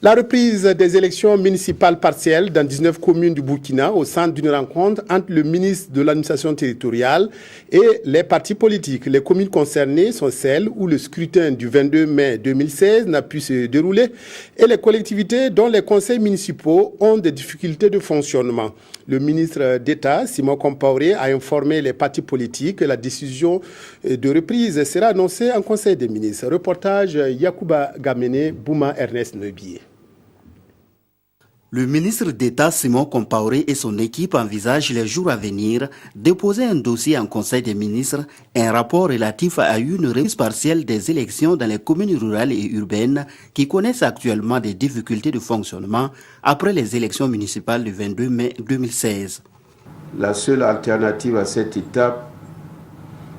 La reprise des élections municipales partielles dans 19 communes du Burkina au centre d'une rencontre entre le ministre de l'administration territoriale et les partis politiques. Les communes concernées sont celles où le scrutin du 22 mai 2016 n'a pu se dérouler et les collectivités dont les conseils municipaux ont des difficultés de fonctionnement. Le ministre d'État, Simon Compaoré, a informé les partis politiques que la décision de reprise sera annoncée en Conseil des ministres. Reportage Yacouba Gamene, Bouma Ernest Neubier. Le ministre d'État Simon Compaoré et son équipe envisagent les jours à venir déposer un dossier en Conseil des ministres, un rapport relatif à une reprise partielle des élections dans les communes rurales et urbaines qui connaissent actuellement des difficultés de fonctionnement après les élections municipales du 22 mai 2016. La seule alternative à cette étape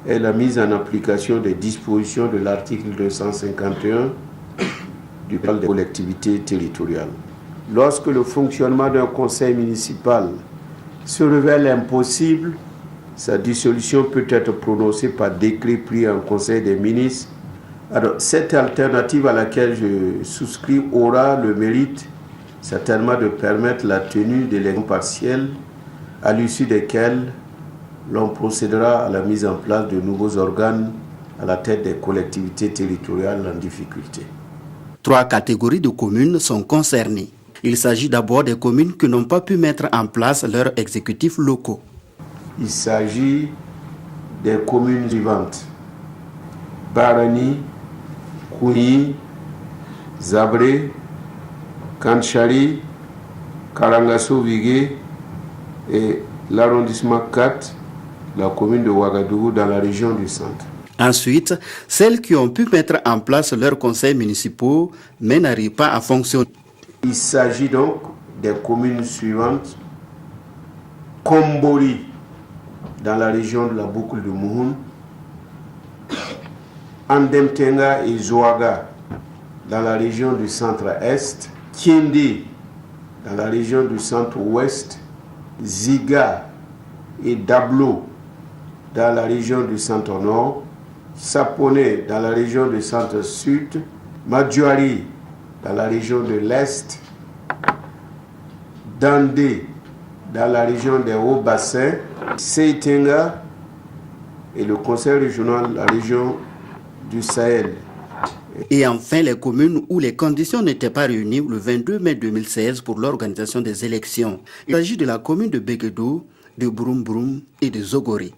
est la mise en application des dispositions de l'article 251 du Code des collectivités territoriales. Lorsque le fonctionnement d'un conseil municipal se révèle impossible, sa dissolution peut être prononcée par décret pris en Conseil des ministres. Alors, cette alternative à laquelle je souscris aura le mérite certainement de permettre la tenue d'élections partielles à l'issue desquelles l'on procédera à la mise en place de nouveaux organes à la tête des collectivités territoriales en difficulté. 3 catégories de communes sont concernées. Il s'agit d'abord des communes qui n'ont pas pu mettre en place leurs exécutifs locaux. Il s'agit des communes suivantes: Barani, Kouyi, Zabré, Kanchari, Karangasso-Vigué et l'arrondissement 4, la commune de Ouagadougou dans la région du centre. Ensuite, celles qui ont pu mettre en place leurs conseils municipaux mais n'arrivent pas à fonctionner. Il s'agit donc des communes suivantes: Kombori dans la région de la boucle de Mouhoun, Andemtenga et Zouaga dans la région du centre-est, Kiende dans la région du centre-ouest, Ziga et Dablo dans la région du centre-nord, Sapone dans la région du centre-sud, Madjouari dans la région de l'Est, Dandé dans la région des Hauts-Bassins, Seitenga et le conseil régional de la région du Sahel. Et enfin, les communes où les conditions n'étaient pas réunies le 22 mai 2016 pour l'organisation des élections. Il s'agit de la commune de Béguédou, de Broumbroum et de Zogoré.